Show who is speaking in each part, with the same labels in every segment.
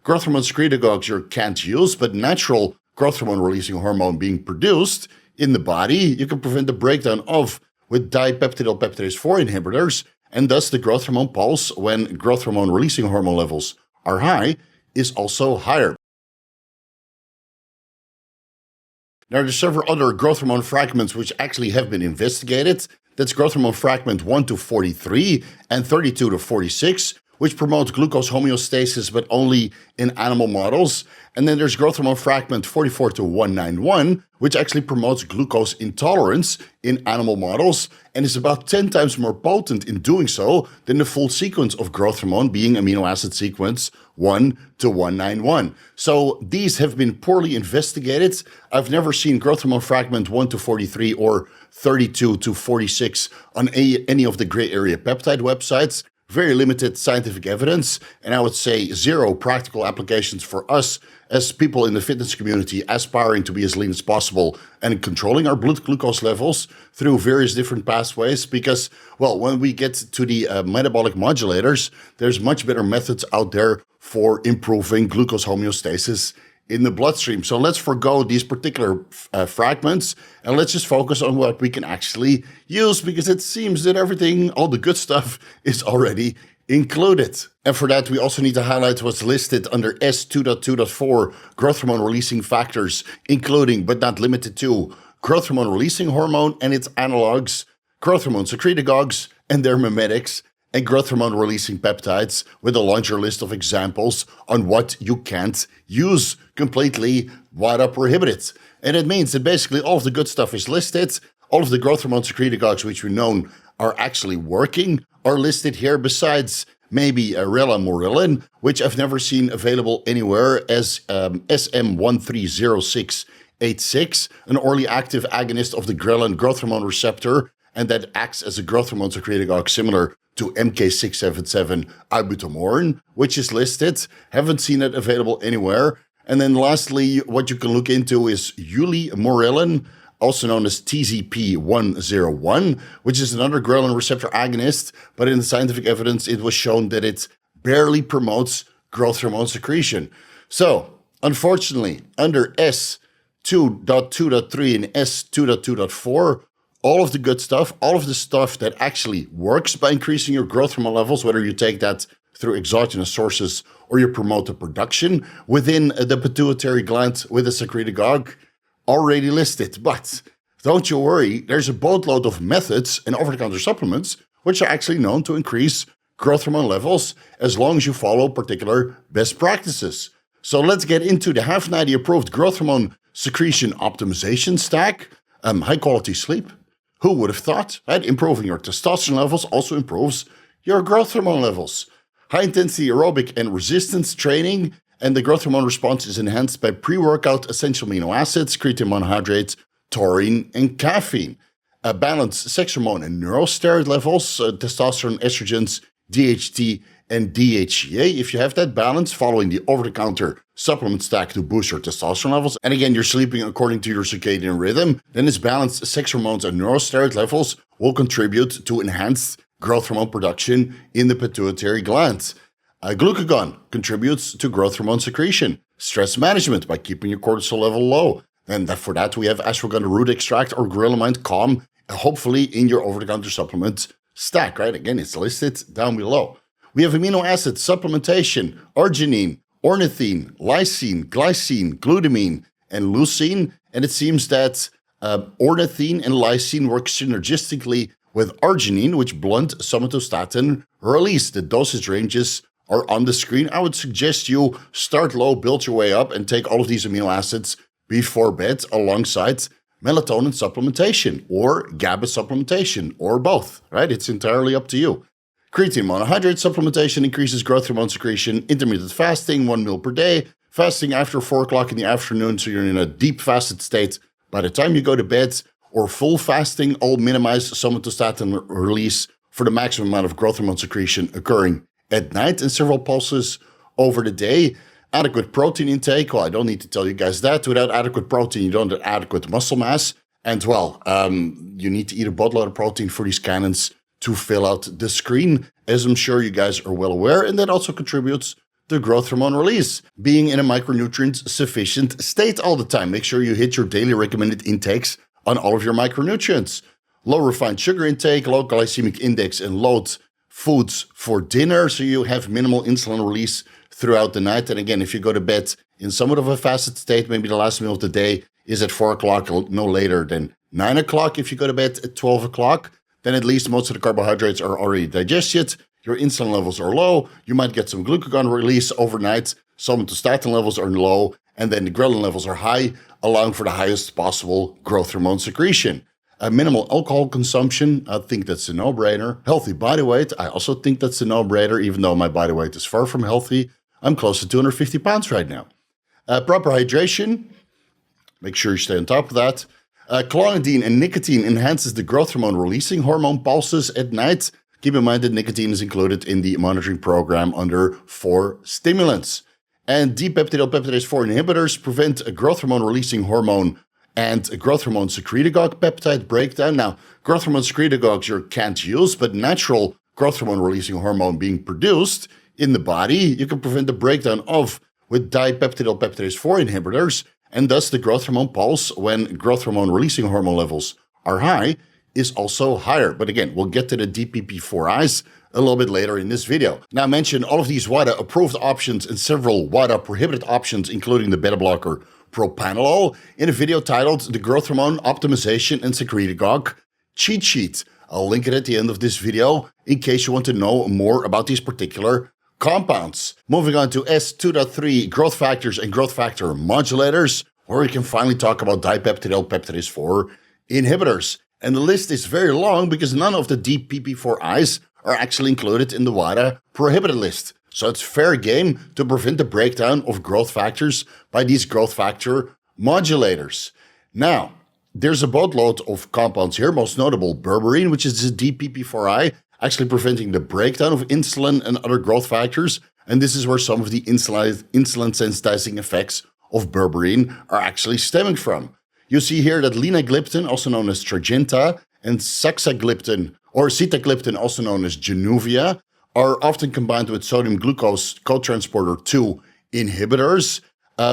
Speaker 1: growth hormone secretagogues you can't use, but natural growth hormone releasing hormone being produced in the body, you can prevent the breakdown of with dipeptidyl peptidase 4 inhibitors, and thus the growth hormone pulse when growth hormone releasing hormone levels are high is also higher. Now, there's several other growth hormone fragments which actually have been investigated. That's growth hormone fragment 1 to 43 and 32 to 46, which promote glucose homeostasis, but only in animal models. And then there's growth hormone fragment 44 to 191, which actually promotes glucose intolerance in animal models and is about 10 times more potent in doing so than the full sequence of growth hormone, being amino acid sequence 1 to 191. So these have been poorly investigated. I've never seen growth hormone fragment 1 to 43 or 32 to 46 on any of the gray area peptide websites. Very limited scientific evidence, and I would say zero practical applications for us as people in the fitness community aspiring to be as lean as possible and controlling our blood glucose levels through various different pathways because, well, when we get to the metabolic modulators, there's much better methods out there for improving glucose homeostasis in the bloodstream. So let's forgo these particular fragments and let's just focus on what we can actually use because it seems that everything, all the good stuff is already included. And for that, we also need to highlight what's listed under S2.2.4 growth hormone releasing factors, including but not limited to growth hormone releasing hormone and its analogs, growth hormone secretagogues and their mimetics, and growth hormone releasing peptides with a laundry list of examples on what you can't use completely, what are prohibited. And it means that basically all of the good stuff is listed. All of the growth hormone secretagogues which we know are actually working are listed here, besides maybe relamorelin, which I've never seen available anywhere as SM130686, an orally active agonist of the ghrelin growth hormone receptor, and that acts as a growth hormone secretagogue similar to MK677 ibutamorin, which is listed. Haven't seen it available anywhere. And then lastly, what you can look into is ulimorelin, also known as TZP101, which is another ghrelin receptor agonist, but in the scientific evidence, it was shown that it barely promotes growth hormone secretion. So, unfortunately, under S2.2.3 and S2.2.4, all of the good stuff, all of the stuff that actually works by increasing your growth hormone levels, whether you take that through exogenous sources or you promote the production within the pituitary gland with a secretagogue, already listed. But don't you worry, there's a boatload of methods and over-the-counter supplements which are actually known to increase growth hormone levels as long as you follow particular best practices. So let's get into the Half-Natty approved growth hormone secretion optimization stack. High-quality sleep. Who would have thought? Right? Improving your testosterone levels also improves your growth hormone levels. High-intensity aerobic and resistance training, and the growth hormone response is enhanced by pre-workout essential amino acids, creatine monohydrate, taurine, and caffeine. Balanced sex hormone and neurosteroid levels, testosterone, estrogens, DHT, and DHEA. If you have that balance following the over-the-counter supplement stack to boost your testosterone levels, and again, you're sleeping according to your circadian rhythm, then this balanced sex hormones and neurosteroid levels will contribute to enhanced growth hormone production in the pituitary gland. Glucagon contributes to growth hormone secretion. Stress management by keeping your cortisol level low. And for that, we have ashwagandha root extract or Gorilla Calm, hopefully in your over-the-counter supplement stack, right? Again, it's listed down below. We have amino acid supplementation, arginine, ornithine, lysine, glycine, glutamine, and leucine. And it seems that ornithine and lysine work synergistically with arginine, which blunt somatostatin release. The dosage ranges are on the screen. I would suggest you start low, build your way up, and take all of these amino acids before bed alongside melatonin supplementation or GABA supplementation or both, right? It's entirely up to you. Creatine monohydrate supplementation increases growth hormone secretion. Intermittent fasting, 1 meal per day. Fasting after 4 o'clock in the afternoon, so you're in a deep fasted state by the time you go to bed, or full fasting, all minimize somatostatin release for the maximum amount of growth hormone secretion occurring at night and several pulses over the day. Adequate protein intake, well, I don't need to tell you guys that. Without adequate protein, you don't have adequate muscle mass. And well, you need to eat a boatload of protein for these cannons to fill out the screen, as I'm sure you guys are well aware. And that also contributes the growth hormone release, being in a micronutrient sufficient state all the time. Make sure you hit your daily recommended intakes on all of your micronutrients. Low refined sugar intake, low glycemic index, and load foods for dinner, so you have minimal insulin release throughout the night. And again, if you go to bed in somewhat of a fasted state, maybe the last meal of the day is at 4 o'clock, no later than 9 o'clock. If you go to bed at 12 o'clock, then at least most of the carbohydrates are already digested. Your insulin levels are low. You might get some glucagon release overnight. Somatostatin levels are low, and then the ghrelin levels are high, allowing for the highest possible growth hormone secretion. A minimal alcohol consumption, I think that's a no-brainer. Healthy body weight, I also think that's a no-brainer, even though my body weight is far from healthy. I'm close to 250 pounds right now. Proper hydration, make sure you stay on top of that. Clonidine and nicotine enhances the growth hormone releasing hormone pulses at night. Keep in mind that nicotine is included in the monitoring program under 4 stimulants. And dipeptidyl peptidase 4 inhibitors prevent a growth hormone releasing hormone and a growth hormone secretagogue peptide breakdown. Now, growth hormone secretagogues you can't use, but natural growth hormone releasing hormone being produced in the body, you can prevent the breakdown of with dipeptidyl peptidase 4 inhibitors, and thus the growth hormone pulse when growth hormone releasing hormone levels are high is also higher. But again, we'll get to the DPP4Is a little bit later in this video. Now, I mentioned all of these WADA approved options and several WADA prohibited options, including the beta blocker propranolol, in a video titled The Growth Hormone Optimization and Secretagogue Cheat Sheet. I'll link it at the end of this video in case you want to know more about these particular compounds. Moving on to S2.3 growth factors and growth factor modulators, where we can finally talk about dipeptidyl peptidase 4 inhibitors. And the list is very long because none of the DPP4Is are actually included in the WADA prohibited list. So it's fair game to prevent the breakdown of growth factors by these growth factor modulators. Now, there's a boatload of compounds here, most notable berberine, which is a DPP4I, actually preventing the breakdown of insulin and other growth factors. And this is where some of the insulin sensitizing effects of berberine are actually stemming from. You see here that linagliptin, also known as Tradjenta, and saxagliptin, or sitagliptin, also known as Januvia, are often combined with sodium glucose cotransporter 2 inhibitors.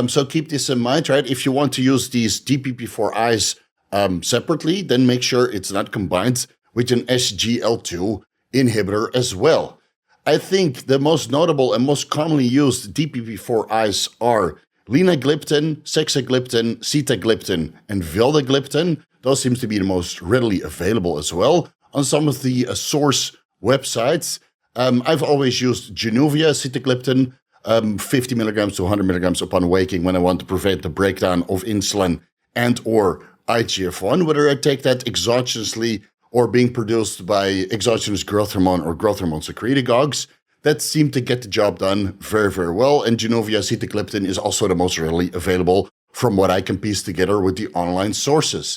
Speaker 1: So keep this in mind, right? If you want to use these DPP4Is separately, then make sure it's not combined with an SGL2 inhibitor as well. I think the most notable and most commonly used DPP4Is are linagliptin, saxagliptin, sitagliptin, and vildagliptin. Those seems to be the most readily available as well on some of the source websites. I've always used Januvia, sitagliptin, 50 milligrams to 100 milligrams upon waking when I want to prevent the breakdown of insulin and or IGF-1, whether I take that exogenously or being produced by exogenous growth hormone or growth hormone secretagogues. That seem to get the job done very, very well. And Januvia, sitagliptin is also the most readily available from what I can piece together with the online sources.